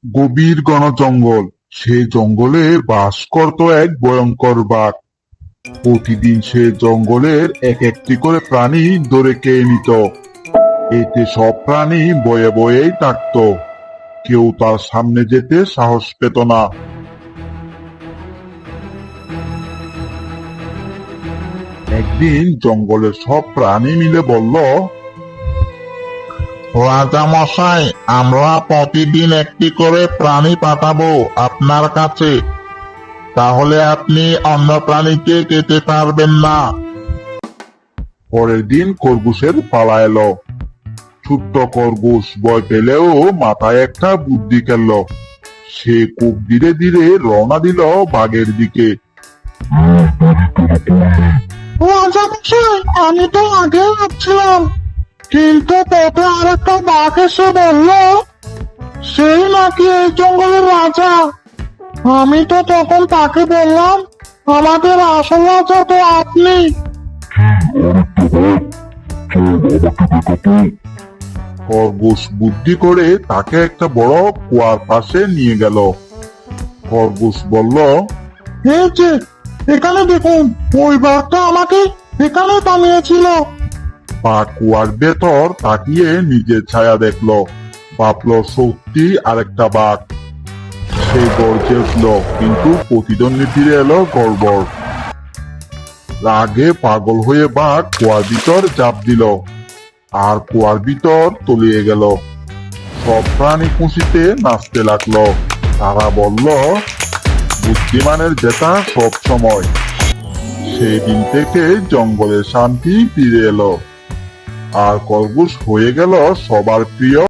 গভীর ঘন জঙ্গল। সেই জঙ্গলে বাস করত এক ভয়ঙ্কর বাঘ। প্রতিদিন সে জঙ্গলের এক একটি করে প্রাণী ধরে খেয়ে নিত। এতে সব প্রাণী ভয়ে ভয়েই থাকত। কেউ তার সামনে যেতে সাহস পেত না। একদিন জঙ্গলের সব প্রাণী মিলে বলল, রাজা মশাই, আমরা প্রতিদিন একটি করে প্রাণী পাঠাবো আপনার কাছে। তাহলে আপনি অন্য প্রাণীকে খেতে পারবেন না। পরের দিন খরগোশের পালা এলো। ছোট্ট খরগোশ ভয় পেলেও মাথায় একটা বুদ্ধি খেললো। সে খুব ধীরে ধীরে রওনা দিল বাঘের দিকে। রাজা মশাই, আমি তো আগে ভাবছিলাম, কিন্তু পথে আরেকটা বাঘ এসে বলল সেই নাকি এই জঙ্গলের রাজা। আমি তো তখন তাকে বললাম, আমাদের আসল রাজা তো আপনি। খরগোশ বুদ্ধি করে তাকে একটা বড় কুয়ার পাশে নিয়ে গেল। খরগোশ বলল, এই যে, এখানে দেখুন, ওই বাঘটা আমাকে এখানে থামিয়েছিল। বাঘ কুয়ার ভেতর তাকিয়ে নিজের ছায়া দেখলো। ভাবলো সত্যি আরেকটা বাঘ। সে গর্জে উঠল, কিন্তু প্রতিদ্বন্দ্বী ফিরে এলো গড়বড়। রাগে পাগল হয়ে বাঘ কুয়ার ভিতর ঝাঁপ দিল, আর কুয়ার ভিতর তলিয়ে গেল। সব প্রাণী খুশিতে নাচতে লাগলো। তারা বলল, বুদ্ধিমানের জেতা সব সময়। সেই দিন থেকে জঙ্গলে শান্তি ফিরে এলো, আর খরগোশ হয়ে গেল সবার প্রিয়।